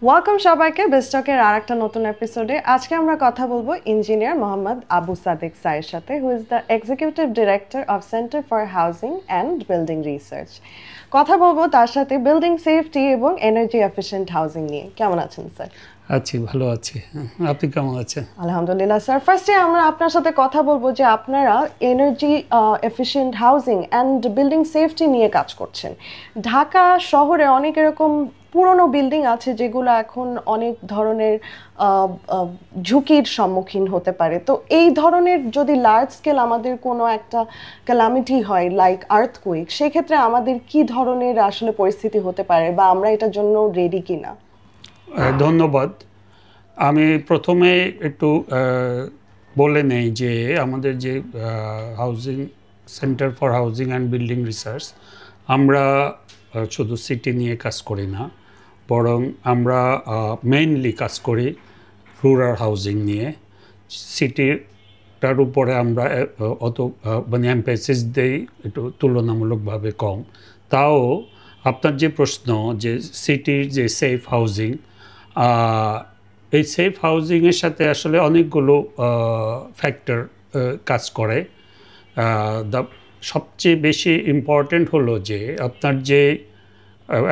Welcome সবাইকে বেস্টকের আরেকটা নতুন এপিসোডে। আজকে আমরা কথা বলবো ইঞ্জিনিয়ার মোহাম্মদ আবু সাদেক স্যারের সাথে, who is the executive director of centre for housing and building research. কথা বলবো তার সাথে বিল্ডিং সেফটি এবং এনার্জি এফিশিয়েন্ট হাউজিং নিয়ে। কেমন আছেন স্যার? আছি, ভালো আছি। আপনি কেমন আছেন? আলহামদুলিল্লাহ স্যার। ফার্স্টে আমরা আপনার সাথে কথা বলবো যে আপনারা energy efficient housing and building safety নিয়ে কাজ করছেন। ঢাকা শহরে অনেক এরকম পুরনো বিল্ডিং আছে যেগুলো এখন অনেক ধরনের ঝুঁকির সম্মুখীন হতে পারে। তো এই ধরনের যদি লার্জ স্কেল আমাদের কোনো একটা ক্যালামিটি হয় লাইক আর্থকুইক, সেক্ষেত্রে আমাদের কি ধরনের আসলে পরিস্থিতি হতে পারে বা আমরা এটার জন্য রেডি কিনা? ধন্যবাদ। আমি প্রথমে একটু বলে নেই যে আমাদের যে housing centre for housing and building research, আমরা শুধু সিটি নিয়ে কাজ করি না, বরং আমরা মেইনলি কাজ করি রুরাল হাউজিং নিয়ে। সিটিটার উপরে আমরা অত মানে এমফেসিস দেই একটু তুলনামূলকভাবে কম। তাও আপনার যে প্রশ্ন যে সিটির যে সেফ হাউজিং, এই সেফ হাউজিংয়ের সাথে আসলে অনেকগুলো ফ্যাক্টর কাজ করে। সবচেয়ে বেশি ইম্পর্ট্যান্ট হলো যে আপনার যে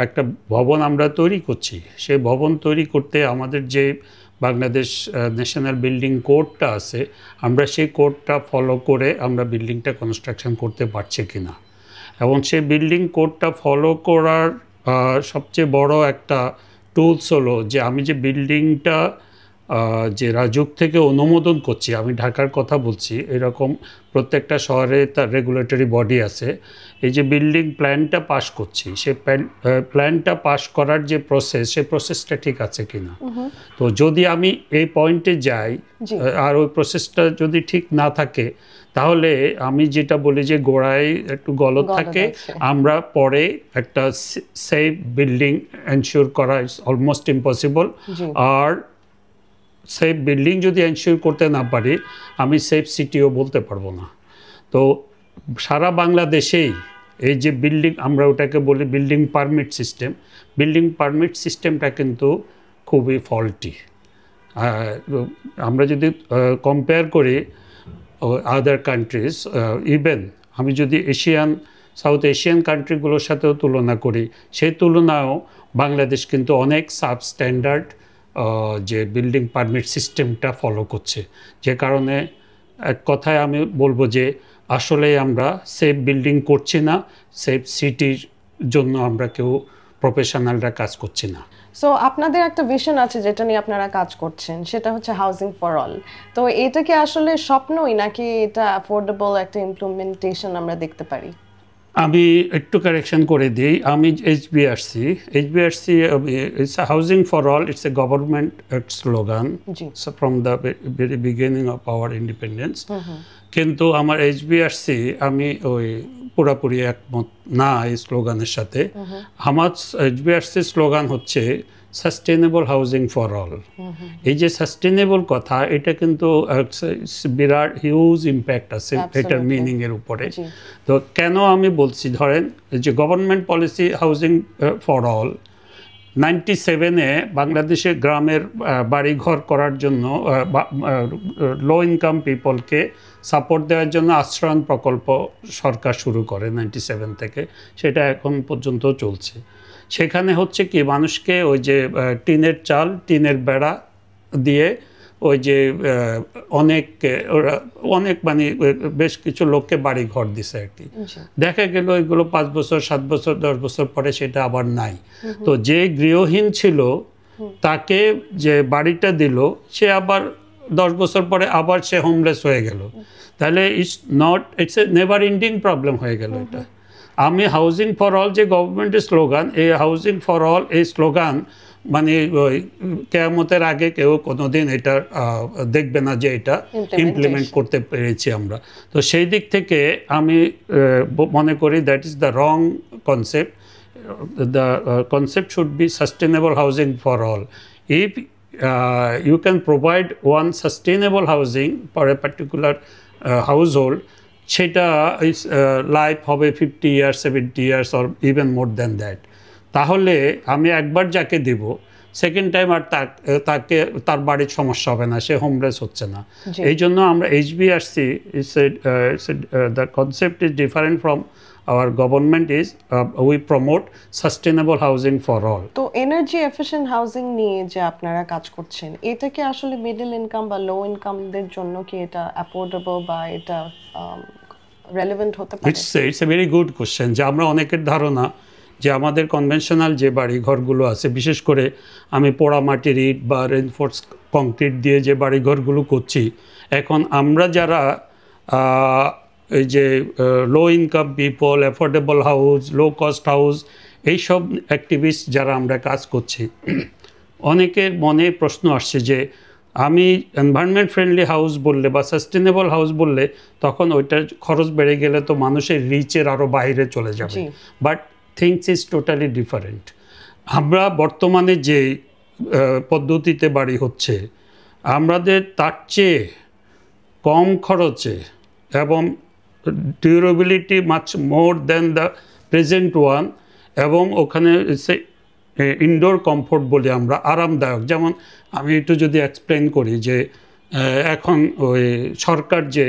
একটা ভবন আমরা তৈরি করছি, সেই ভবন তৈরি করতে আমাদের যে বাংলাদেশ ন্যাশনাল বিল্ডিং কোডটা আছে, আমরা সেই কোডটা ফলো করে আমরা বিল্ডিংটা কনস্ট্রাকশন করতে পারছি কিনা, এবং সেই বিল্ডিং কোডটা ফলো করার সবচেয়ে বড় একটা টুলস হলো যে আমি যে বিল্ডিংটা যে রাজুক থেকে অনুমোদন করছি, আমি ঢাকার কথা বলছি, এরকম প্রত্যেকটা শহরে তার রেগুলেটরি বডি আছে। এই যে বিল্ডিং প্ল্যানটা পাস করছি, সেই প্ল্যানটা পাস করার যে প্রসেস, সেই প্রসেসটা ঠিক আছে কিনা। তো যদি আমি এই পয়েন্টে যাই আর ওই প্রসেসটা যদি ঠিক না থাকে, তাহলে আমি যেটা বলি যে গোড়ায় একটু গলদ থাকে, আমরা পরে একটা সেফ বিল্ডিং এনশিওর করা ইজ অলমোস্ট ইম্পসিবল। আর সেফ বিল্ডিং যদি এনশিওর করতে না পারি, আমি সেফ সিটিও বলতে পারবো না। তো সারা বাংলাদেশেই এই যে বিল্ডিং, আমরা ওটাকে বলি building permit system, building permit সিস্টেমটা কিন্তু খুবই ফল্টি। আমরা যদি কম্পেয়ার করি আদার কান্ট্রিজ, ইভেন আমি যদি সাউথ এশিয়ান কান্ট্রিগুলোর সাথেও তুলনা করি, সেই তুলনায়ও বাংলাদেশ কিন্তু অনেক সাবস্ট্যান্ডার্ড যে বিল্ডিং পারমিট সিস্টেমটা ফলো করছে। যে কারণে এক কথায় আমি বলবো যে আসলে আমরা সেফ বিল্ডিং করছি না, সেফ সিটির জন্য আমরা কেউ প্রফেশনালরা কাজ করছি না। সো আপনাদের একটা ভিশন আছে যেটা নিয়ে আপনারা কাজ করছেন, সেটা হচ্ছে হাউজিং ফর অল। তো এটা কি আসলে স্বপ্নই নাকি এটা অ্যাফোর্ডেবল একটা ইমপ্লিমেন্টেশন আমরা দেখতে পারি? আমি একটু কারেকশন করে দিই। আমি HBRC it's housing for all, it's a government slogan from the very beginning of our independence. কিন্তু আমার HBRC আমি ওই পুরাপুরি একমত না এই স্লোগানের সাথে। আমার HBRC স্লোগান হচ্ছে সাস্টেনেবল হাউজিং ফর অল। এই যে সাস্টেনেবল কথা, এটা কিন্তু বিরাট হিউজ ইম্প্যাক্ট আছে এটার মিনিংয়ের উপরে। তো কেন আমি বলছি, ধরেন যে government policy housing for all 97-এ বাংলাদেশের গ্রামের বাড়িঘর করার জন্য লো ইনকাম পিপলকে সাপোর্ট দেওয়ার জন্য আশ্রয়ণ প্রকল্প সরকার শুরু করে 97 থেকে, সেটা এখন পর্যন্ত চলছে। সেখানে হচ্ছে কি, মানুষকে ওই যে টিনের চাল, টিনের বেড়া দিয়ে ওই যে অনেক মানে বেশ কিছু লোককে বাড়ি ঘর দিছে আর কি। দেখা গেল এগুলো 5 বছর 7 বছর 10 বছর পরে সেটা আবার নাই। তো যে গৃহহীন ছিল তাকে যে বাড়িটা দিল, সে আবার 10 বছর পরে আবার সে হোমলেস হয়ে গেল। তাহলে it's a never ending problem হয়ে গেল এটা। আমি হাউজিং ফর অল যে গভর্নমেন্টের স্লোগান, এই হাউজিং ফর অল এই স্লোগান মানে কিয়ামতের আগে কেউ কোনোদিন এটা দেখবে না যে এটা ইমপ্লিমেন্ট করতে পেরেছি আমরা। তো সেই দিক থেকে আমি মনে করি that is the wrong concept. The concept should be sustainable housing for all. If you can provide one sustainable housing for a particular household, সেটা লাইফ হবে 50 years 70 years or even more than that। তাহলে আমি একবার যাকে দেব second time আর তাকে তার বাড়ির সমস্যা হবে না, সে হোমলেস হচ্ছে না। এই জন্য আমরা HBRC the concept is different from our government is we promote sustainable housing for all. তো এনার্জি এফিশিয়েন্ট হাউজিং নিয়ে যে আপনারা কাজ করছেন, এটা কি আসলে মিডল ইনকাম বা লো ইনকামদের জন্য কি এটা অ্যাফোর্ডেবল বা এটা রেলেভেন্ট হতে পারে? It's a very good question. যে আমরা অনেকের ধারণা যে আমাদের কনভেনশনাল যে বাড়ি ঘরগুলো আছে, বিশেষ করে আমি পোড়া মাটির ইট বা রেইনফোর্স কংক্রিট দিয়ে যে বাড়ি ঘরগুলো করছি, এখন আমরা যারা এই যে low income people, affordable house, low cost house, এইসব অ্যাক্টিভিস্ট যারা আমরা কাজ করছি, অনেকের মনে প্রশ্ন আসছে যে আমি এনভায়রনমেন্ট ফ্রেন্ডলি হাউস বললে বা সাস্টেনেবল হাউস বললে তখন ওইটার খরচ বেড়ে গেলে তো মানুষের রিচের আরও বাইরে চলে যাবে। But things is totally different. আমরা বর্তমানে যে পদ্ধতিতে বাড়ি হচ্ছে, আমাদের তার চেয়ে কম খরচে এবং durability much more than the present one, এবং ওখানে সে ইনডোর কমফোর্ট বলি আমরা, আরামদায়ক। যেমন আমি একটু যদি এক্সপ্লেন করি যে এখন ওই সরকার যে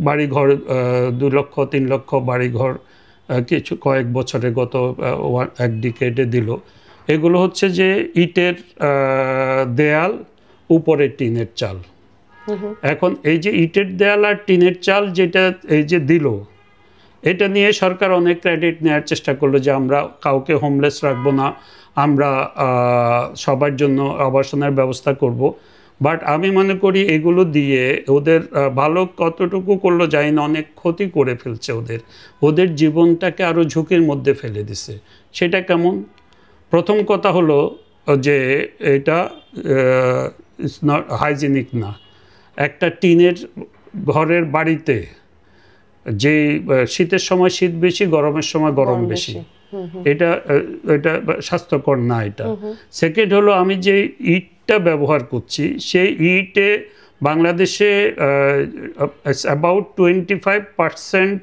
বাড়িঘর 2 লক্ষ 3 লক্ষ বাড়িঘর কিছু কয়েক বছরে গত 1 ডিকেডে দিল, এগুলো হচ্ছে যে ইটের দেয়াল, উপরে টিনের চাল। এখন এই যে ইটের দেয়াল আর টিনের চাল যেটা এই যে দিল, এটা নিয়ে সরকার অনেক ক্রেডিট নেওয়ার চেষ্টা করলো যে আমরা কাউকে হোমলেস রাখবো না, আমরা সবার জন্য আবাসনের ব্যবস্থা করব। বাট আমি মনে করি এগুলো দিয়ে ওদের ভালো কতটুকু করলো জানি না, অনেক ক্ষতি করে ফেলছে ওদের জীবনটাকে আরও ঝুঁকির মধ্যে ফেলে দিছে। সেটা কেমন? প্রথম কথা হলো যে এটা ইটস নট হাইজিনিক না। একটা টিনের ঘরের বাড়িতে যে শীতের সময় শীত বেশি, গরমের সময় গরম বেশি, এটা স্বাস্থ্যকর না। এটা সেকেন্ড হলো আমি যে ইটটা ব্যবহার করছি, সেই ইটে বাংলাদেশে about 25%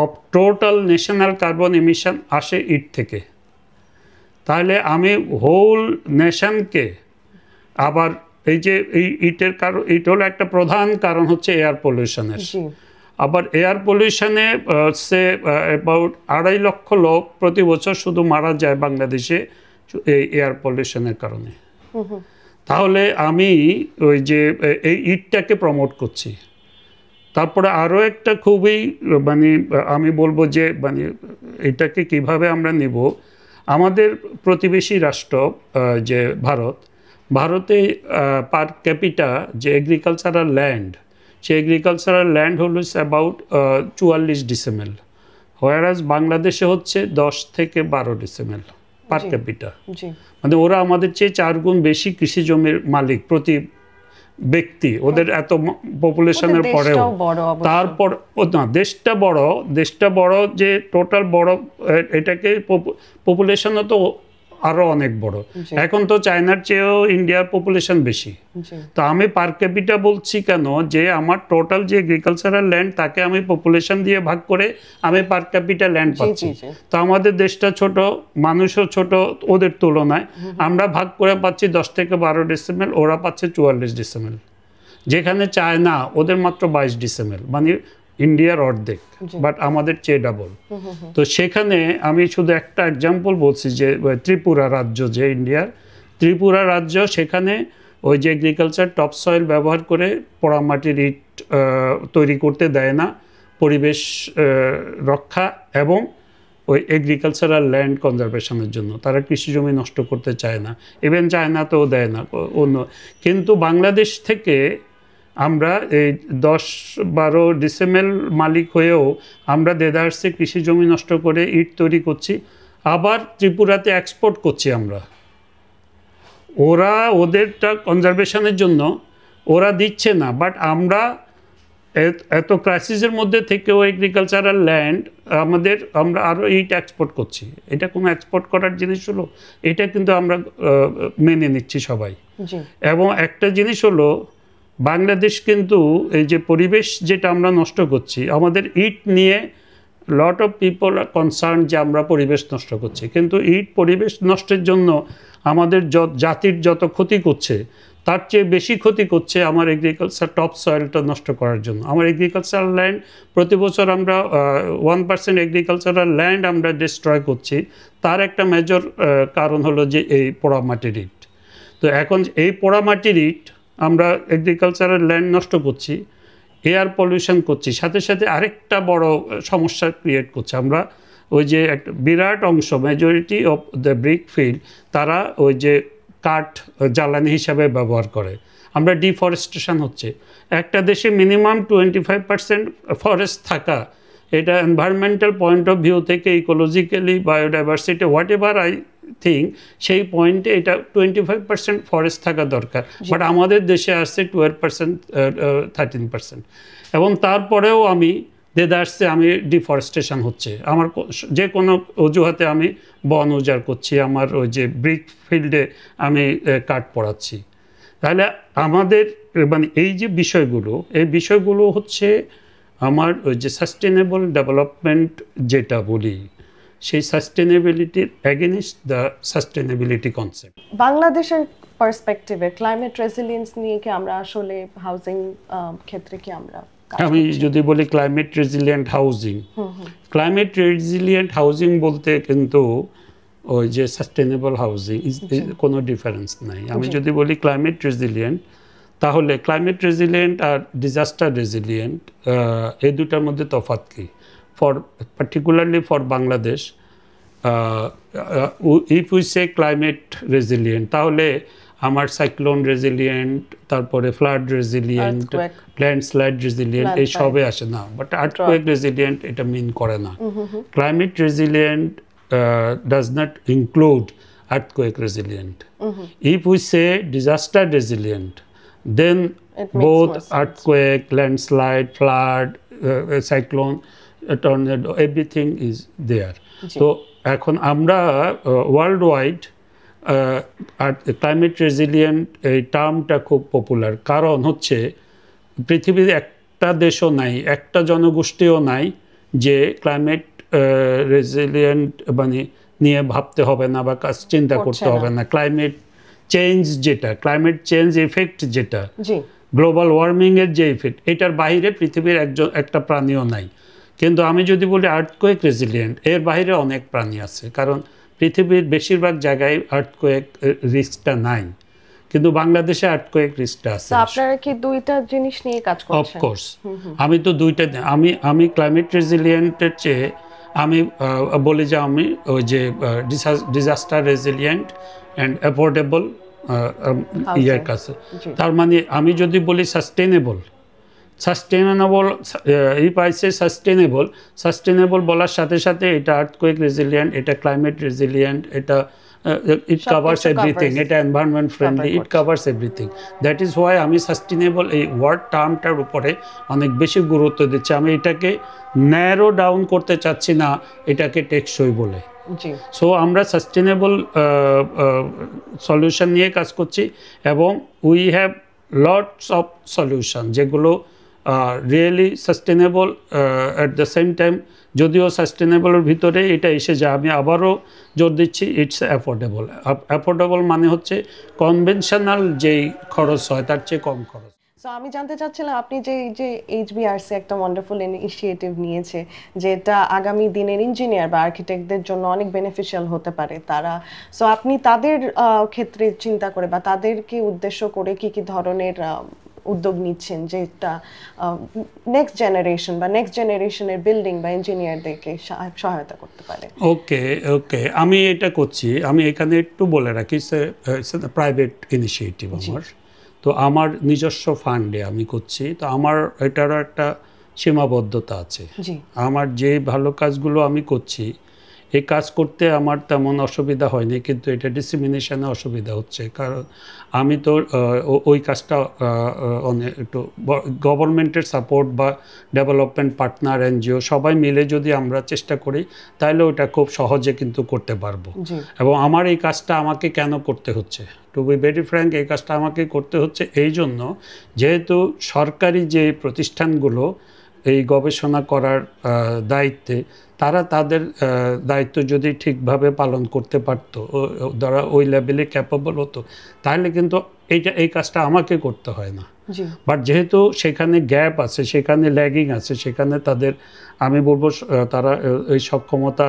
of total national carbon emission আসে ইট থেকে। তাহলে আমি হোল নেশনকে আবার এই যে এই ইটের কারণ, ইট হলো একটা প্রধান কারণ হচ্ছে এয়ার পলিউশনের। আবার এয়ার পলিউশনে সে অ্যাবাউট 2.5 লক্ষ লোক প্রতি বছর শুধু মারা যায় বাংলাদেশে এই এয়ার পলিউশনের কারণে। তাহলে আমি ওই যে এই ইটটাকে প্রমোট করছি। তারপরে আরও একটা খুবই মানে আমি বলবো যে মানে এটাকে কিভাবে আমরা নিব, আমাদের প্রতিবেশী রাষ্ট্র যে ভারতে পার ক্যাপিটা যে এগ্রিকালচারাল ল্যান্ড, সেই এগ্রিকালচারাল ল্যান্ড হলো অ্যাবাউট 44 ডিসিমেল, হোয়ারাজ বাংলাদেশে হচ্ছে 10 থেকে 12 ডিসিমেল পার ক্যাপিটা। মানে ওরা আমাদের চেয়ে 4 গুণ বেশি কৃষি জমির মালিক প্রতি ব্যক্তি, ওদের এত পপুলেশনের পরেও। তারপর না, দেশটা বড় যে টোটাল বড়, এটাকে পপুলেশনও তো আরও অনেক বড়। এখন তো চায়নার চেয়েও ইন্ডিয়ার পপুলেশন বেশি। তো আমি পার ক্যাপিটা বলছি কেন, যে আমার টোটাল যে এগ্রিকালচারাল ল্যান্ড তাকে আমি পপুলেশন দিয়ে ভাগ করে আমি পার ক্যাপিটা ল্যান্ড পাচ্ছি। তো আমাদের দেশটা ছোট, মানুষও ছোট ওদের তুলনায়, আমরা ভাগ করে পাচ্ছি 10 থেকে 12 ডিসিমেল, ওরা পাচ্ছে 44 ডিসিমেল। যেখানে চায়না ওদের মাত্র 22 ডিসিমেল, মানে ইন্ডিয়ার অর্ধেক, বাট আমাদের চেয়ে ডাবল। তো সেখানে আমি শুধু একটা এক্সাম্পল বলছি যে ত্রিপুরা রাজ্য, যে ইন্ডিয়ার ত্রিপুরা রাজ্য, সেখানে ওই যে এগ্রিকালচার টপ সয়েল ব্যবহার করে পোড়ামাটির ইট তৈরি করতে দেয় না, পরিবেশ রক্ষা এবং ওই এগ্রিকালচারাল ল্যান্ড কনজারভেশনের জন্য। তারা কৃষি জমি নষ্ট করতে চায় না, ইভেন চায়নাতেও দেয় না অন্য। কিন্তু বাংলাদেশ থেকে আমরা এই 10-12 ডিসিমেল মালিক হয়েও আমরা দেদারসে কৃষি জমি নষ্ট করে ইট তৈরি করছি, আবার ত্রিপুরাতে এক্সপোর্ট করছি আমরা। ওরা ওদেরটা কনজারভেশনের জন্য ওরা দিচ্ছে না, বাট আমরা এত ক্রাইসিসের মধ্যে থেকেও এগ্রিকালচারাল ল্যান্ড আমরা আরও ইট এক্সপোর্ট করছি। এটা কোনো এক্সপোর্ট করার জিনিস হলো? এটা কিন্তু আমরা মেনে নিচ্ছি সবাই। এবং একটা জিনিস হলো, বাংলাদেশ কিন্তু এই যে পরিবেশ যেটা আমরা নষ্ট করছি, আমাদের ইট নিয়ে lot of people R concern যে আমরা পরিবেশ নষ্ট করছি, কিন্তু এই পরিবেশ নষ্টের জন্য আমাদের জাতির যত ক্ষতি করছে তার চেয়ে বেশি ক্ষতি করছে আমার এগ্রিকালচার টপ সয়েলটা নষ্ট করার জন্য। আমার এগ্রিকালচারাল ল্যান্ড প্রতি বছর আমরা 1% এগ্রিকালচারাল ল্যান্ড আমরা ডিস্ট্রয় করছি, তার একটা মেজর কারণ হলো যে এই পোড়ামাটির ইট। তো এখন এই পোড়ামাটির ইট আমরা এগ্রিকালচারাল ল্যান্ড নষ্ট করছি, এয়ার পলিউশন করছি, সাথে সাথে আরেকটা বড় সমস্যা ক্রিয়েট করছে। আমরা ওই যে একটা বিরাট অংশ majority of the brick field তারা ওই যে কাঠ জ্বালানি হিসাবে ব্যবহার করে। আমরা ডিফরেস্টেশন হচ্ছে। একটা দেশে মিনিমাম 25% ফরেস্ট থাকা, এটা এনভায়রনমেন্টাল পয়েন্ট অফ ভিউ থেকে ecologically biodiversity what ever I think, সেই পয়েন্টে এটা 25% ফরেস্ট থাকা দরকার। বাট আমাদের দেশে আসছে 12%, 13%। এবং তারপরেও আমি দেদারসে আমি ডিফরেস্টেশন হচ্ছে, আমার যে কোনো অজুহাতে আমি বন উজাড় করছি, আমার ওই যে ব্রিক ফিল্ডে আমি কাঠ পড়াচ্ছি। তাহলে আমাদের মানে এই যে বিষয়গুলো, এই বিষয়গুলো হচ্ছে আমার ওই যে সাস্টেনেবল ডেভেলপমেন্ট যেটা বলি, সেই সাস্টেনেবিলিটির এগেইনস্ট দ্য সাস্টেনেবিলিটি কনসেপ্ট। বাংলাদেশের পার্সপেক্টিভে ক্লাইমেট রেজিলিয়েন্স নিয়ে কি আমরা আসলে হাউজিং ক্ষেত্রে কি আমরা আমি যদি বলি climate resilient housing, climate resilient housing বলতে কিন্তু ওই যে সাস্টেনেবল হাউজিং কোনো ডিফারেন্স নাই। আমি যদি বলি ক্লাইমেট রেজিলিয়েন্ট, তাহলে ক্লাইমেট রেজিলিয়েন্ট আর ডিজাস্টার রেজিলিয়েন্ট এই দুটার মধ্যে তফাৎ কি? particularly for Bangladesh, if we say climate resilient, তাহলে আমার সাইক্লোন রেজিলিয়েন্ট, তারপরে ফ্লাড রেজিলিয়েন্ট, ল্যান্ডস্লাইড রেজিলিয়েন্ট, এই সবে আসে না। বাট আর্থকুয়েক রেজিলিয়েন্ট এটা মিন করে না। Climate resilient does not include earthquake resilient. If we say disaster resilient, then both earthquake, landslide, flood, cyclone, tornado, everything is there. So এখন আমরা world wide climate resilient এই টার্মটা খুব popular, কারণ হচ্ছে পৃথিবীর একটা দেশও নাই, একটা জনগোষ্ঠীও নাই যে ক্লাইমেট রেজিলিয়েন্ট মানে নিয়ে ভাবতে হবে না বা কাজ চিন্তা করতে হবে না। ক্লাইমেট চেঞ্জ যেটা, ক্লাইমেট চেঞ্জ এফেক্ট যেটা, গ্লোবাল ওয়ার্মিংয়ের যে ইফেক্ট, এটার বাইরে পৃথিবীর একটা প্রাণীও নাই। কিন্তু আমি যদি বলি আর্থকোয়েক রেজিলিয়েন্ট, এর বাইরে অনেক প্রাণী আছে, কারণ পৃথিবীর বেশিরভাগ জায়গায় আর্থকোয়েক রিস্কটা নাই, কিন্তু বাংলাদেশে আর্থকোয়েক রিস্কটা আছে। আপনারা কি দুইটা জিনিস নিয়ে কাজ করছেন? অফকোর্স, আমি তো দুইটা, আমি ক্লাইমেট রেজিলিয়েন্টের চেয়ে আমি বলি যে আমি ওই যে ডিজাস্টার রেজিলিয়েন্ট অ্যান্ড অ্যাফোর্ডেবল ইয়ার কাছে। তার মানে আমি যদি বলি সাস্টেনেবল, এই পাইছে সাস্টেনেবল বলার সাথে সাথে এটা আর্থকোয়েক রেজিলিয়েন্ট, এটা ক্লাইমেট রেজিলিয়েন্ট, এটা ইট কাভার্স এভরিথিং, এটা environment friendly, it covers everything. That is why আমি সাস্টেনেবল এই ওয়ার্ড টার্মটার উপরে অনেক বেশি গুরুত্ব দিচ্ছি। আমি এটাকে ন্যারো ডাউন করতে চাচ্ছি না এটাকে টেকসই বলে। সো আমরা সাস্টেনেবল সলিউশন নিয়ে কাজ করছি, এবং we have lots of solution যেগুলো really sustainable at the same time. যদিও সাস্টেনেবলের ভিতরে এটা এসে যায়, আমি আবারও জোর দিচ্ছি ইটস অ্যাফোর্ডেবল। অ্যাফোর্ডেবল মানে হচ্ছে কনভেনশনাল যেই খরচ হয় তার চেয়ে কম খরচ। সো আমি জানতে চাচ্ছিলাম, আপনি যে HBRC একটা ওয়ান্ডারফুল ইনিশিয়েটিভ নিয়েছে, যেটা আগামী দিনের ইঞ্জিনিয়ার বা আর্কিটেক্টদের জন্য অনেক বেনিফিশিয়াল হতে পারে তারা, সো আপনি তাদের ক্ষেত্রে চিন্তা করে বা তাদেরকে উদ্দেশ্য করে কি কি ধরনের উদ্যোগ নিচ্ছেন যেটা নেক্সট জেনারেশন বা নেক্সট জেনারেশনের বিল্ডিং বা ইঞ্জিনিয়ারদেরকে সহায়তা করতে পারে? ওকে, আমি এটা করছি। আমি এখানে একটু বলে রাখি, প্রাইভেট ইনিশিয়েটিভ আমার, তো আমার নিজস্ব ফান্ডে আমি করছি। তো আমার এটারও একটা সীমাবদ্ধতা আছে। আমার যে ভালো কাজগুলো আমি করছি, এই কাজ করতে আমার তেমন অসুবিধা হয়নি, কিন্তু এটা ডিসিমিনেশনে অসুবিধা হচ্ছে, কারণ আমি তো ওই কাজটা অনেক একটু গভর্নমেন্টের সাপোর্ট বা ডেভেলপমেন্ট পার্টনার এনজিও সবাই মিলে যদি আমরা চেষ্টা করি, তাহলে ওটা খুব সহজে কিন্তু করতে পারবো। এবং আমার এই কাজটা আমাকে কেন করতে হচ্ছে, টু বি ভেরি ফ্র্যাঙ্ক, এই কাজটা আমাকে করতে হচ্ছে এই জন্য, যেহেতু সরকারি যে প্রতিষ্ঠানগুলো এই গবেষণা করার দায়িত্বে, তারা তাদের দায়িত্ব যদি ঠিকভাবে পালন করতে পারত, যারা ওই লেভেলে ক্যাপেবল হতো, তাহলে কিন্তু এই কাজটা আমাকে করতে হয় না। বাট যেহেতু সেখানে গ্যাপ আছে, সেখানে ল্যাগিং আছে, সেখানে তাদের আমি বলবো তারা এই সক্ষমতা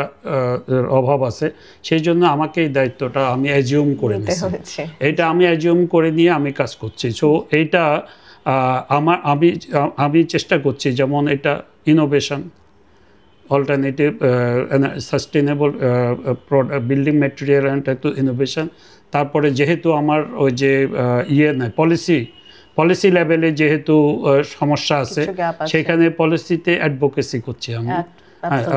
অভাব আছে, সেই জন্য আমাকে এই দায়িত্বটা আমি অ্যাজিউম করে নিয়েছি। এটা আমি অ্যাজিউম করে নিয়ে আমি কাজ করছি। সো এইটা আমি চেষ্টা করছি, যেমন এটা innovation, alternative sustainable building material and innovation. তারপরে যেহেতু আমার ওই যে পলিসি লেভেলে যেহেতু সমস্যা আছে, সেখানে পলিসিতে অ্যাডভোকেসি করছি আমি।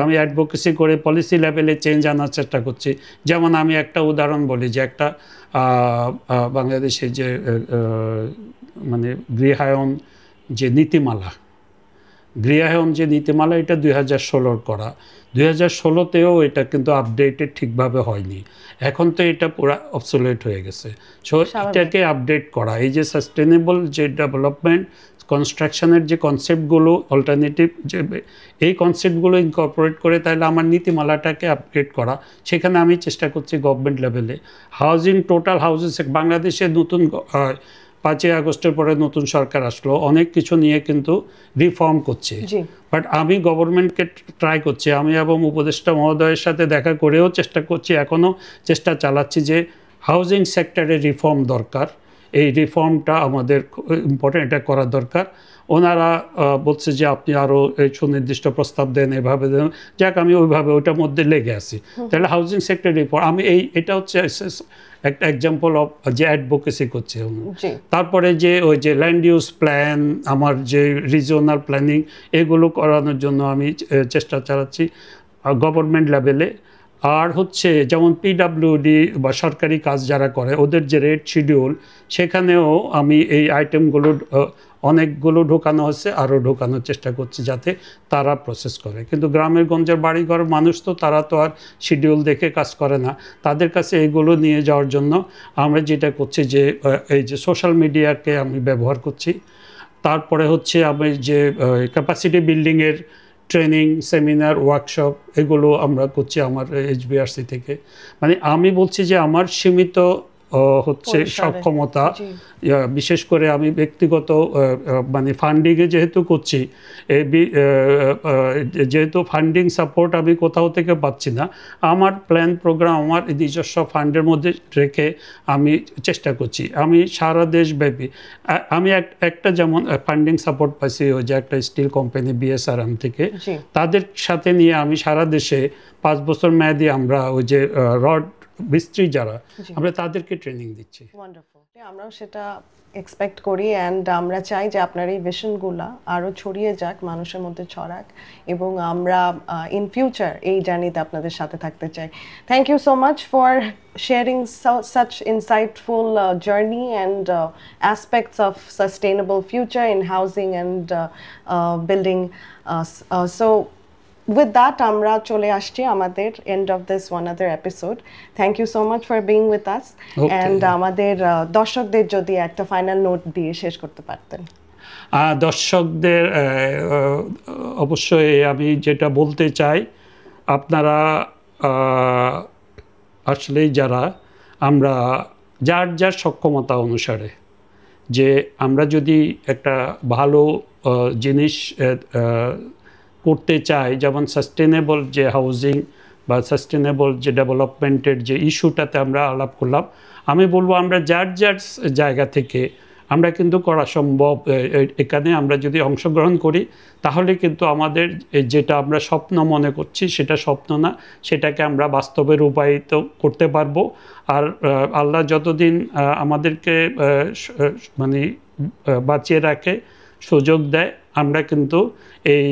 আমি অ্যাডভোকেসি করে পলিসি লেভেলে চেঞ্জ আনার চেষ্টা করছি। যেমন আমি একটা উদাহরণ বলি, যে একটা বাংলাদেশে যে মানে গৃহায়ন যে নীতিমালা, এটা 2016 করা, 2016তেও এটা কিন্তু আপডেটেড ঠিকভাবে হয়নি। এখন তো এটা পুরো অবসোলেট হয়ে গেছে। সো এটাকে আপডেট করা, এই যে সাস্টেনেবল যে ডেভেলপমেন্ট কনস্ট্রাকশনের যে কনসেপ্টগুলো, অল্টারনেটিভ যে এই কনসেপ্টগুলো ইনকর্পোরেট করে তাহলে আমার নীতিমালাটাকে আপডেট করা, সেখানে আমি চেষ্টা করছি গভর্নমেন্ট লেভেলে। হাউজিং, টোটাল হাউজেস, বাংলাদেশে নতুন 5ই আগস্টের পরে নতুন সরকার আসলো, অনেক কিছু নিয়ে কিন্তু রিফর্ম করছে। বাট আমি গভর্নমেন্টকে ট্রাই করছি, আমি এবং উপদেষ্টা মহোদয়ের সাথে দেখা করেও চেষ্টা করছি, এখনও চেষ্টা চালাচ্ছি যে হাউজিং সেক্টরে রিফর্ম দরকার, এই রিফর্মটা আমাদের ইম্পর্টেন্ট, এটা করা দরকার। ওনারা বলছে যে আপনি আরও সুনির্দিষ্ট প্রস্তাব দেন, এভাবে দেন, যাক আমি ওইভাবে ওইটার মধ্যে লেগে আছি। তাহলে হাউজিং সেক্টর রিফর্ম আমি এটা হচ্ছে একটা এক্সাম্পল অফ যে অ্যাডভোকেসি করছে। তারপরে যে ওই যে ল্যান্ড ইউজ প্ল্যান, আমার যে রিজিওনাল প্ল্যানিং, এগুলো করানোর জন্য আমি চেষ্টা চালাচ্ছি গভর্নমেন্ট লেভেলে। আর হচ্ছে যেমন পিডাব্লিউডি বা সরকারি কাজ যারা করে, ওদের যে রেট শিডিউল, সেখানেও আমি এই আইটেমগুলো অনেকগুলো ঢোকানো হচ্ছে, আরও ঢোকানোর চেষ্টা করছি যাতে তারা প্রসেস করে। কিন্তু গ্রামের গঞ্জের বাড়িঘর মানুষ তো, তারা তো আর শিডিউল দেখে কাজ করে না, তাদের কাছে এগুলো নিয়ে যাওয়ার জন্য আমরা যেটা করছি যে এই যে সোশ্যাল মিডিয়াকে আমি ব্যবহার করছি। তারপরে হচ্ছে আমি যে ক্যাপাসিটি বিল্ডিংয়ের ট্রেনিং, সেমিনার, ওয়ার্কশপ, এগুলো আমরা করছি আমার HBRC থেকে। মানে আমি বলছি যে আমার সীমিত হচ্ছে সক্ষমতা, বিশেষ করে আমি ব্যক্তিগত মানে ফান্ডিংয়ে যেহেতু করছি, যেহেতু ফান্ডিং সাপোর্ট আমি কোথাও থেকে পাচ্ছি না, আমার প্ল্যান প্রোগ্রাম আমার নিজস্ব ফান্ডের মধ্যে রেখে আমি চেষ্টা করছি। আমি সারা দেশব্যাপী আমি একটা যেমন ফান্ডিং সাপোর্ট পাইছি, ওই যে একটা স্টিল কোম্পানি BSRM থেকে, তাদের সাথে নিয়ে আমি সারা দেশে 5 বছর মেয়াদি আমরা ওই যে রড মিস্ত্রি যারা, আমরা তাদেরকে ট্রেনিং দিচ্ছি। আমরাও সেটা এক্সপেক্ট করি, অ্যান্ড আমরা চাই যে আপনার এই ভিশনগুলো আরও ছড়িয়ে যাক, মানুষের মধ্যে ছড়াক, এবং আমরা ইন ফিউচার এই জার্নিতে আপনাদের সাথে থাকতে চাই। Thank you so much for sharing such insightful journey and aspects of sustainable future in housing and building. So with that, আমরা চলে আসছি আমাদের end of this one other episode. Thank you so much for being with us. And আমাদের দর্শকদের যদি একটা final note দিয়ে শেষ করতে পারতেন। দর্শকদের অবশ্যই আমি যেটা বলতে চাই, আপনারা আসলেই যারা আমরা যার যার সক্ষমতা অনুসারে, যে আমরা যদি একটা ভালো জিনিস করতে চাই, যেমন সাস্টেনেবল যে হাউজিং বা সাস্টেনেবল যে ডেভেলপমেন্টের যে ইস্যুটাতে আমরা আলাপ করলাম, আমি বলবো আমরা যার যার জায়গা থেকে আমরা কিন্তু করা সম্ভব। এখানে আমরা যদি অংশগ্রহণ করি তাহলে কিন্তু আমাদের যেটা আমরা স্বপ্ন মনে করছি সেটা স্বপ্ন না, সেটাকে আমরা বাস্তবে রূপায়িত করতে পারবো। আর আল্লাহ যতদিন আমাদেরকে মানে বাঁচিয়ে রাখে, সুযোগ দেয়, আমরা কিন্তু এই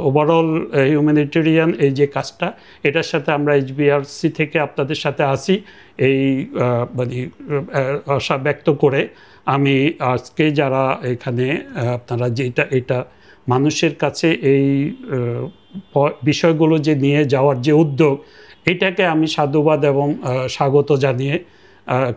ওভারঅল হিউম্যানিটেরিয়ান এই যে কাজটা, এটার সাথে আমরা HBRC থেকে আপনাদের সাথে আসি, এই মানে আশা ব্যক্ত করে আমি আজকে যারা এখানে আপনারা যেটা এটা মানুষের কাছে এই বিষয়গুলো যে নিয়ে যাওয়ার যে উদ্যোগ, এটাকে আমি সাধুবাদ এবং স্বাগত জানিয়ে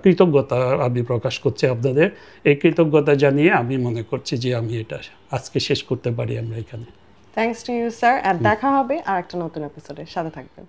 কৃতজ্ঞতা আমি প্রকাশ করছি আপনাদের। এই কৃতজ্ঞতা জানিয়ে আমি মনে করছি যে আমি এটা আজকে শেষ করতে পারি আমরা এখানে। Thanks to you sir. আর দেখা হবে আর একটা নতুন এপিসোডে, সাথে থাকবেন।